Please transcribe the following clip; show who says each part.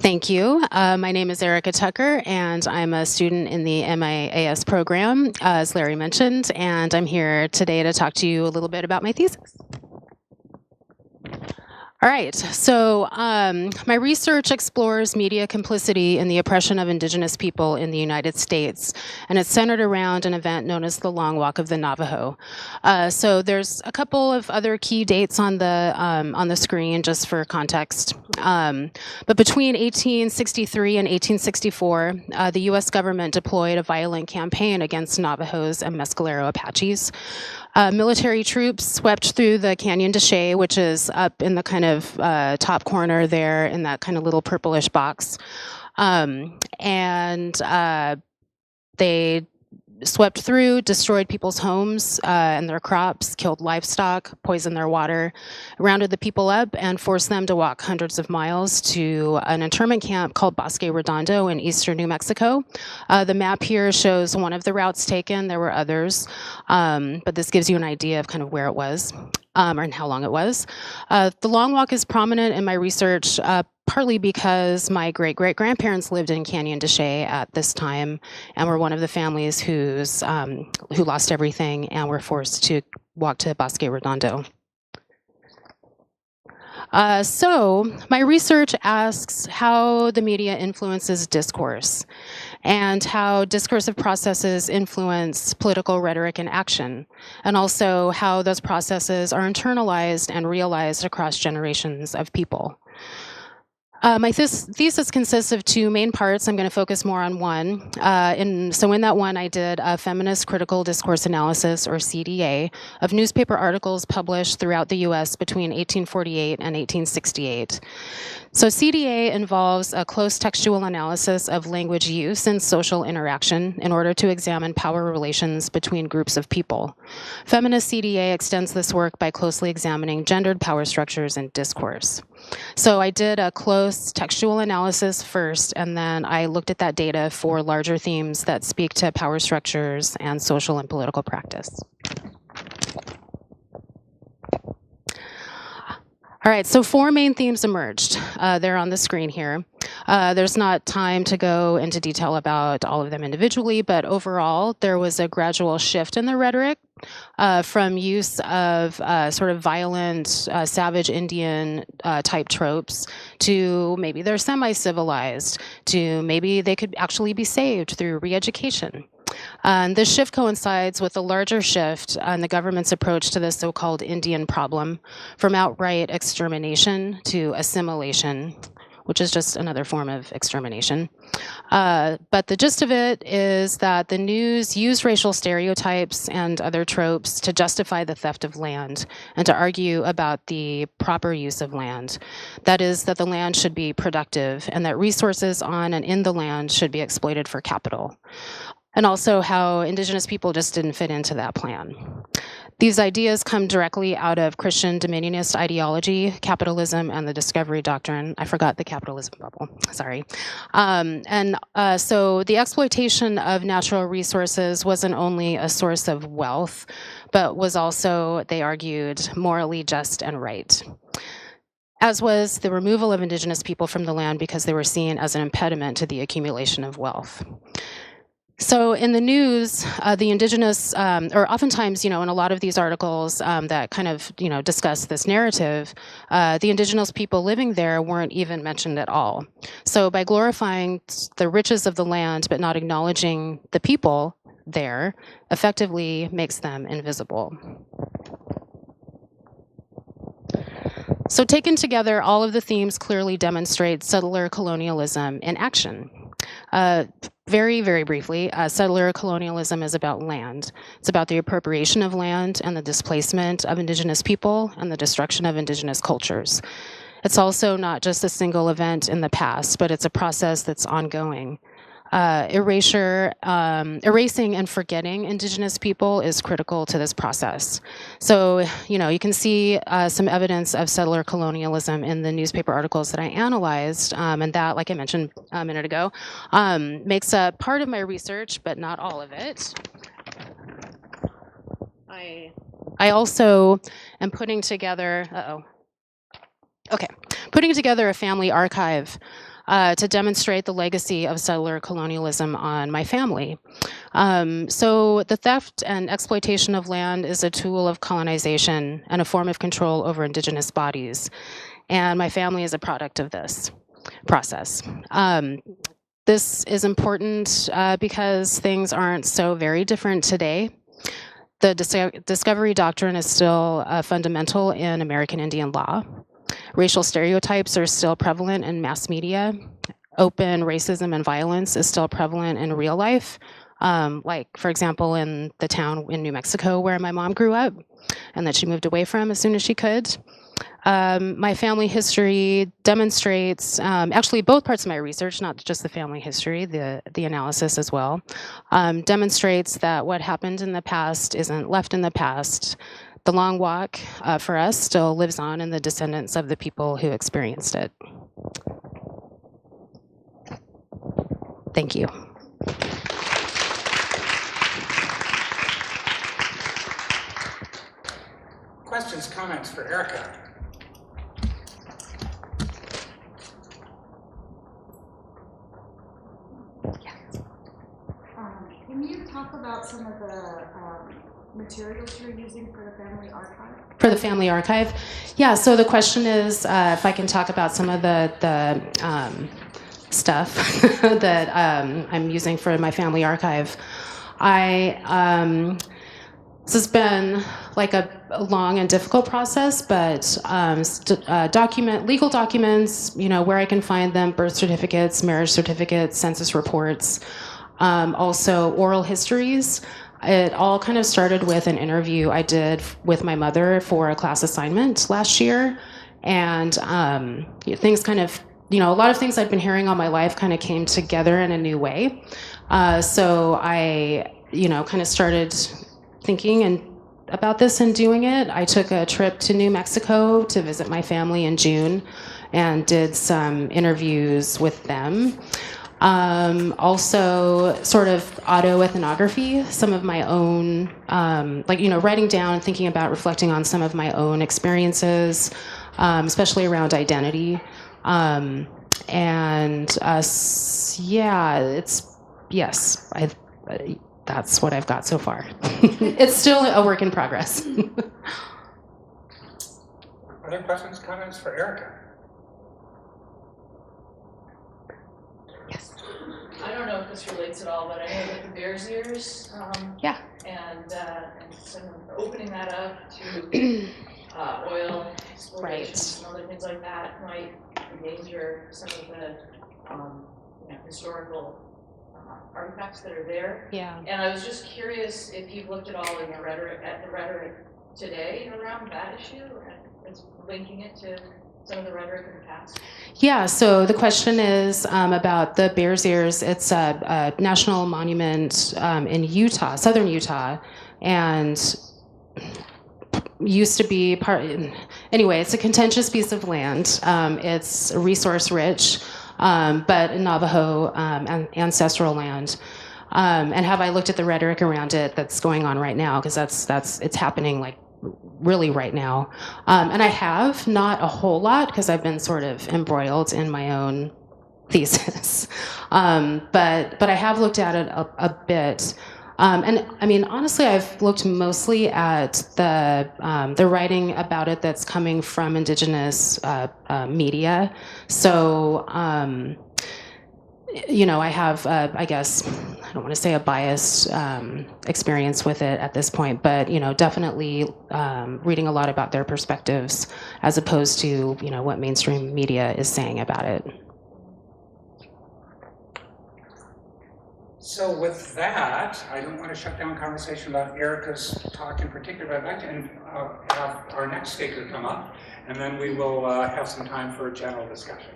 Speaker 1: Thank you. My name is Erica Tucker, and I'm a student in the MIAS program, as Larry mentioned, and I'm here today to talk to you a little bit about my thesis. All right, so my research explores media complicity in the oppression of Indigenous people in the United States, and it's centered around an event known as the Long Walk of the Navajo. So there's a couple of other key dates on the screen, just for context. But between 1863 and 1864, the U.S. government deployed a violent campaign against Navajos and Mescalero Apaches. Military troops swept through the Canyon de Chelly, which is up in the kind of top corner there in that kind of little purplish box. They swept through, destroyed people's homes and their crops, killed livestock, poisoned their water, rounded the people up, and forced them to walk hundreds of miles to an internment camp called Bosque Redondo in eastern New Mexico. The map here shows one of the routes taken. There were others, but this gives you an idea of kind of where it was. And how long it was. The Long Walk is prominent in my research, partly because my great-great-grandparents lived in Canyon de Chelly at this time and were one of the families who lost everything and were forced to walk to Bosque Redondo. So my research asks how the media influences discourse and how discursive processes influence political rhetoric and action, and also how those processes are internalized and realized across generations of people. My thesis consists of two main parts. I'm going to focus more on one. So in that one, I did a feminist critical discourse analysis, or CDA, of newspaper articles published throughout the U.S. between 1848 and 1868. So CDA involves a close textual analysis of language use and social interaction in order to examine power relations between groups of people. Feminist CDA extends this work by closely examining gendered power structures and discourse. So I did a close textual analysis first, and then I looked at that data for larger themes that speak to power structures and social and political practice. All right, so four main themes emerged. They're on the screen here. There's not time to go into detail about all of them individually, but overall, there was a gradual shift in the rhetoric from use of sort of violent, savage Indian type tropes to maybe they're semi-civilized, to maybe they could actually be saved through re-education. This shift coincides with a larger shift in the government's approach to the so-called Indian problem, from outright extermination to assimilation, which is just another form of extermination. But the gist of it is that the news used racial stereotypes and other tropes to justify the theft of land and to argue about the proper use of land. That is, that the land should be productive and that resources on and in the land should be exploited for capital. And also how Indigenous people just didn't fit into that plan. These ideas come directly out of Christian dominionist ideology, capitalism, and the discovery doctrine. I forgot the capitalism bubble, sorry. So the exploitation of natural resources wasn't only a source of wealth, but was also, they argued, morally just and right. As was the removal of Indigenous people from the land because they were seen as an impediment to the accumulation of wealth. So in the news, the Indigenous, or oftentimes, in a lot of these articles that kind of, discuss this narrative, the Indigenous people living there weren't even mentioned at all. So by glorifying the riches of the land, but not acknowledging the people there, effectively makes them invisible. So taken together, all of the themes clearly demonstrate settler colonialism in action. Very, very briefly, settler colonialism is about land. It's about the appropriation of land and the displacement of Indigenous people and the destruction of Indigenous cultures. It's also not just a single event in the past, but it's a process that's ongoing. Erasing and forgetting Indigenous people is critical to this process. So, you can see some evidence of settler colonialism in the newspaper articles that I analyzed, and that, like I mentioned a minute ago, makes up part of my research, but not all of it. I also am putting together, putting together a family archive to demonstrate the legacy of settler colonialism on my family. So the theft and exploitation of land is a tool of colonization and a form of control over indigenous bodies. And my family is a product of this process. This is important because things aren't so very different today. The discovery doctrine is still fundamental in American Indian law. Racial stereotypes are still prevalent in mass media. Open racism and violence is still prevalent in real life. Like, for example, in the town in New Mexico where my mom grew up and that she moved away from as soon as she could. My family history demonstrates, actually both parts of my research, not just the family history, the analysis as well, demonstrates that what happened in the past isn't left in the past. The long walk for us still lives on in the descendants of the people who experienced it. Thank you.
Speaker 2: Questions, comments for Erica?
Speaker 3: Can you talk about some of the materials you're using for the family archive?
Speaker 1: For the family archive? Yeah, so the question is if I can talk about some of the stuff that I'm using for my family archive. This has been like a long and difficult process, but legal documents, where I can find them, birth certificates, marriage certificates, census reports, also oral histories. It all kind of started with an interview I did with my mother for a class assignment last year. And things kind of, a lot of things I'd been hearing all my life kind of came together in a new way. So I, kind of started thinking about this and doing it. I took a trip to New Mexico to visit my family in June and did some interviews with them. Also sort of autoethnography, some of my own, writing down and thinking about reflecting on some of my own experiences, especially around identity. That's what I've got so far. It's still a work in progress.
Speaker 2: Other questions, comments for Erica?
Speaker 1: Yes.
Speaker 4: I don't know if this relates at all, but I know that the Bears Ears,
Speaker 1: Yeah.
Speaker 4: and some opening that up to oil exploration and other things like that might endanger some of the historical artifacts that are there.
Speaker 1: Yeah.
Speaker 4: And I was just curious if you've looked at all in the rhetoric today around that issue and linking it to some of the rhetoric in the past.
Speaker 1: Yeah, so the question is about the Bears Ears. It's a national monument in Utah, southern Utah, and used to be anyway, it's a contentious piece of land. It's resource rich, but Navajo ancestral land. And have I looked at the rhetoric around it that's going on right now? Because it's happening like really right now. And I have, not a whole lot, because I've been sort of embroiled in my own thesis. But I have looked at it a bit. And I mean, honestly, I've looked mostly at the writing about it that's coming from indigenous media. So, I have, I guess, I don't want to say a biased experience with it at this point, but, definitely reading a lot about their perspectives as opposed to, what mainstream media is saying about it.
Speaker 2: So with that, I don't want to shut down conversation about Erica's talk in particular, but I'd like to have our next speaker come up, and then we will have some time for a general discussion.